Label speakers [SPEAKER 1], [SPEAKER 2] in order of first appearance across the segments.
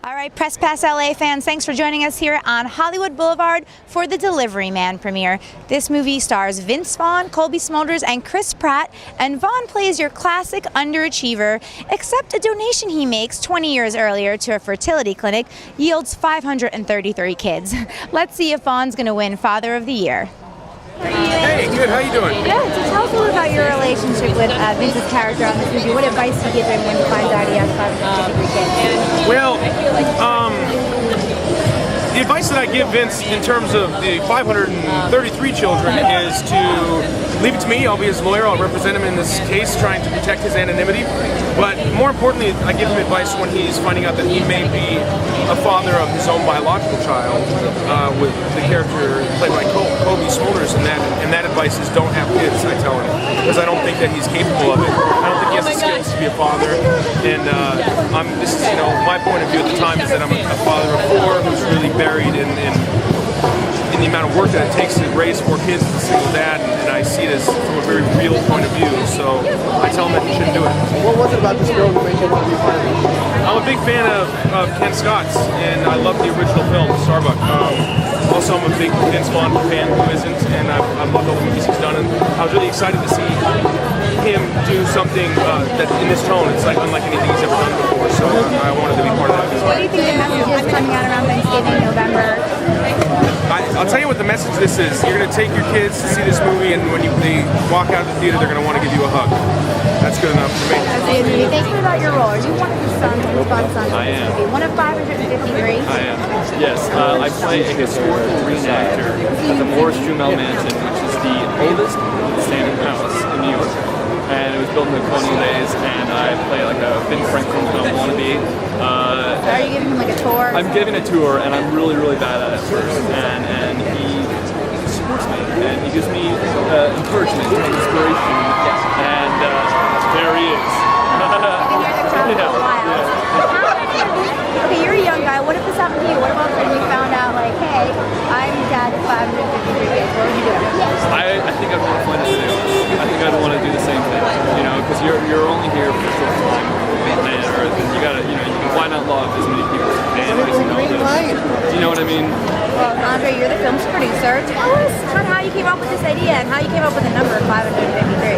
[SPEAKER 1] All right, Press Pass LA fans, thanks for joining us here on Hollywood Boulevard for the Delivery Man premiere. This movie stars Vince Vaughn, Cobie Smulders, and Chris Pratt, and Vaughn plays your classic underachiever, except a donation he makes 20 years earlier to a fertility clinic yields 533 kids. Let's see if Vaughn's going to win Father of the Year.
[SPEAKER 2] Hey, good. How you doing?
[SPEAKER 1] Good. So tell us a little about your relationship with Vince's character on this movie. What advice do you give him when he finds out he has 553 kids?
[SPEAKER 2] Well, the advice that I give Vince in terms of the 533 children is to leave it to me. I'll be his lawyer. I'll represent him in this case, trying to protect his anonymity. But more importantly, I give him advice when he's finding out that he may be a father of his own biological child, with the character played by Cobie Smulders, and that advice is don't have kids, I tell him, because I don't think that he's capable of it. I don't think he has the skills to be a father, and this is, my point of view at the time is that I'm a father of four who's really buried in the amount of work that it takes to raise four kids as a single dad, and I see it as from a very real point of view, so I tell him that he shouldn't do it.
[SPEAKER 3] What was it about this girl that made you want to be part of it?
[SPEAKER 2] I'm a big fan of Ken Scott's, and I love the original film, Starbuck. Also, I'm a big Vince Vaughn fan who isn't, and I've loved all the movies he's done, and I was really excited to see him do something that in this tone. It's like unlike anything he's ever done before, so I wanted to be part of that.
[SPEAKER 1] What do you think the message is coming out around Thanksgiving, November?
[SPEAKER 2] I'll tell you what the message this is. You're going to take your kids to see this movie, and when they walk out of the theater, they're going to want to give you a hug. That's good enough for me.
[SPEAKER 1] Thank you about your role. Are you one of the sons, Vince Vaughn's sons?
[SPEAKER 4] I am.
[SPEAKER 1] One of 553?
[SPEAKER 4] I am. Yes. I play a historical reenactor at the Morrison Mansion, which is the oldest standing house in New York. And it was built in the colonial days, and I play like a Ben Franklin kind of wannabe.
[SPEAKER 1] Are you giving him like a tour?
[SPEAKER 4] I'm giving a tour, and I'm really, really bad at it first. And he supports me, and he gives me encouragement and inspiration. And there he is.
[SPEAKER 1] Okay, you're a young guy. What if this happened to you? What about when you found out, like, hey, I'm dad of 553 kids? What would you do?
[SPEAKER 4] I think I'd want to find it to do. I think I'd want to do the same thing, because you're only here for a short time on planet Earth, and you gotta, why not love as many people as you can? Do you know what I mean?
[SPEAKER 1] Well, Andre, you're the film's producer. Tell us how you came up with this idea and how you came up with the number 553.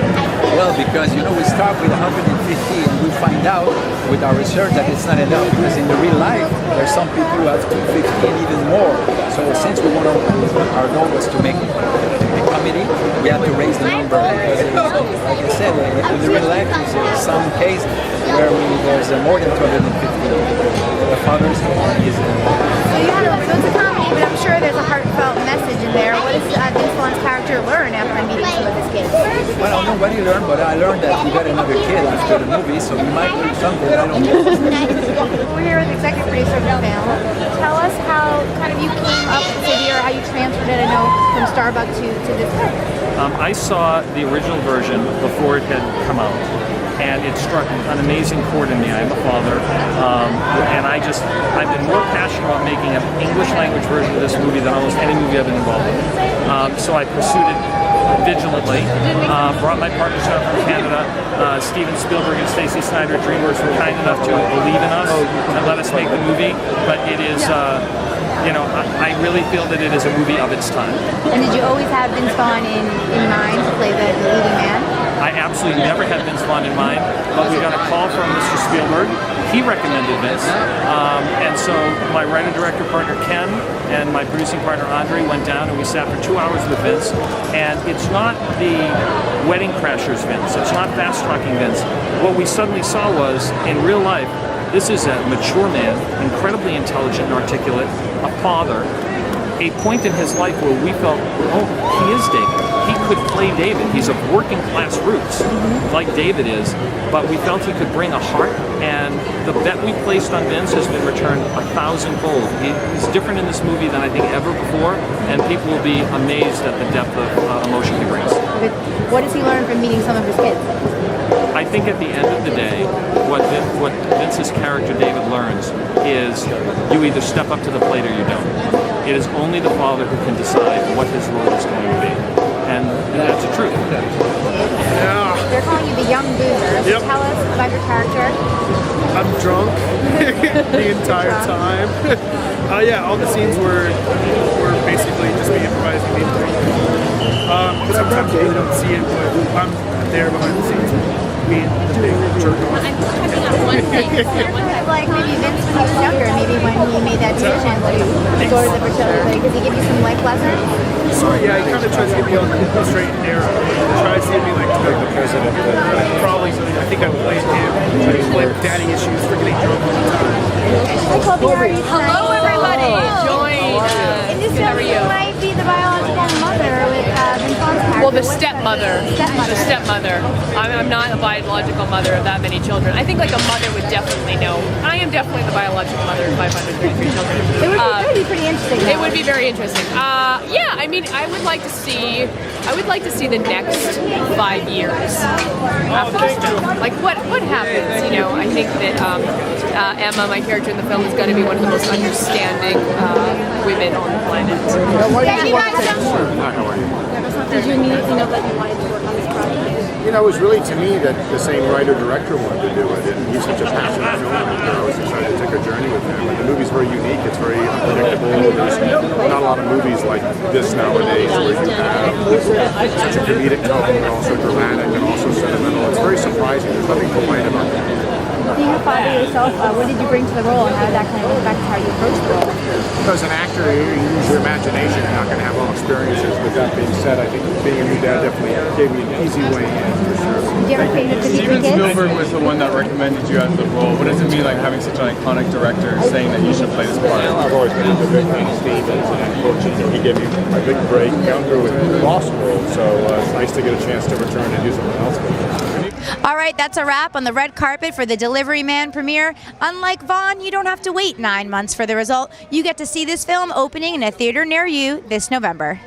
[SPEAKER 5] Well, because we start with 150 and we find out with our research that it's not enough, because in the real life there's some people who have 250 and even more. So since our goal was to make a comedy, we have to raise the number, because like I said, in the real life there's some case where there's more than 250. The fathers is.
[SPEAKER 1] So you had so it's a comedy, but I'm sure there's a heartfelt message in there. What does Vince Vaughn's character learn after meeting some of his kids?
[SPEAKER 5] Well, I don't know what he learned, but I learned that he got another kid after the movie, so he might learn something. I don't know.
[SPEAKER 1] We're here with the executive producer of the film. Tell us how you came up with this idea, or how you transferred it, from Starbuck to this film.
[SPEAKER 6] I saw the original version before it had come out, and it struck an amazing chord in me. I'm a father, and I've been more passionate about making an English language version of this movie than almost any movie I've been involved in. So I pursued it vigilantly, brought my partners out from Canada. Steven Spielberg and Stacey Snyder at DreamWorks were kind enough to believe in us and let us make the movie, but it is I really feel that it is a movie of its time.
[SPEAKER 1] And did you always have Vince Vaughn in mind to play the leading man?
[SPEAKER 6] I absolutely never had Vince Vaughn in mind, but we got a call from Mr. Spielberg. He recommended Vince, and so my writer-director partner Ken and my producing partner Andre went down, and we sat for 2 hours with Vince. And it's not the Wedding Crashers Vince, it's not fast-talking Vince. What we suddenly saw was, in real life, this is a mature man, incredibly intelligent and articulate, a father, a point in his life where we felt, oh, he is David. He could play David. He's of working class roots, like David is, but we felt he could bring a heart, and the bet we placed on Vince has been returned 1,000-fold. He's different in this movie than I think ever before, and people will be amazed at the depth of emotion he brings.
[SPEAKER 1] What does he learn from meeting some of his kids?
[SPEAKER 6] I think at the end of the day, what Vince's character David learns is you either step up to the plate or you don't. It is only the father who can decide what his role is going to be. And that's the truth.
[SPEAKER 1] They're calling you the young boozer. So tell us about your character.
[SPEAKER 3] I'm drunk the entire time. Yeah, all the scenes were basically just me improvising the entire time. Sometimes you don't see it, but I'm there behind the scenes, being the big jerk off.
[SPEAKER 7] I'm touching on one thing.
[SPEAKER 1] Like maybe Vince when he was younger, maybe when he made that decision to go to the fertility clinic, does he give you some life lessons?
[SPEAKER 3] Yeah, he kind of tries to get me on the straight and narrow. He tries to get me like to make the president. Probably, I think I blame him. I blame daddy issues for getting drunk all the time.
[SPEAKER 1] Hi, Cobie. How are you tonight?
[SPEAKER 7] Hello, everybody. Joy.
[SPEAKER 1] In this film, you might be the biological mother with Vince Vaughn's character.
[SPEAKER 7] Well, the stepmother. The stepmother. I'm not a biological mother of that many children. I think like a mother would definitely know. I am definitely the biological mother of 533 children.
[SPEAKER 1] It would be pretty interesting.
[SPEAKER 7] It would be very interesting. Yeah, I mean, I would like to see the next 5 years after this film. Like, what happens? You know, I think that Emma, my character in the film, is going to be one of the most understanding women on the planet.
[SPEAKER 1] Did you immediately know that you wanted to work on this project?
[SPEAKER 8] You know, it was really to me that the same writer-director wanted to do it, and he's such a passionate filmmaker. I was excited to take a journey with him. And the movie's very unique. It's very unpredictable. There's not a lot of movies like this nowadays where you have such a comedic tone, but also dramatic and also sentimental. It's very surprising. There's nothing polite about it.
[SPEAKER 1] Being a father yourself, what did you bring to the role, and how did that kind of affect how you approach the role?
[SPEAKER 8] As an actor, you use your imagination. You're not going to have all experiences. With that being said, I think being a new dad definitely gave me an easy way in, for sure.
[SPEAKER 1] Do you have a favorite to
[SPEAKER 9] Steven
[SPEAKER 1] kids?
[SPEAKER 9] Spielberg was the one that recommended you as the role. What does it mean, like having such an iconic director saying that you should play this part?
[SPEAKER 8] I've always been a big fan of Stevens, and unfortunately, he gave me my big break down through with Lost World. So it's nice to get a chance to return and do something else with it.
[SPEAKER 1] All right, that's a wrap on the red carpet for the Delivery Man premiere. Unlike Vaughn, you don't have to wait 9 months for the result. You get to see this film opening in a theater near you this November.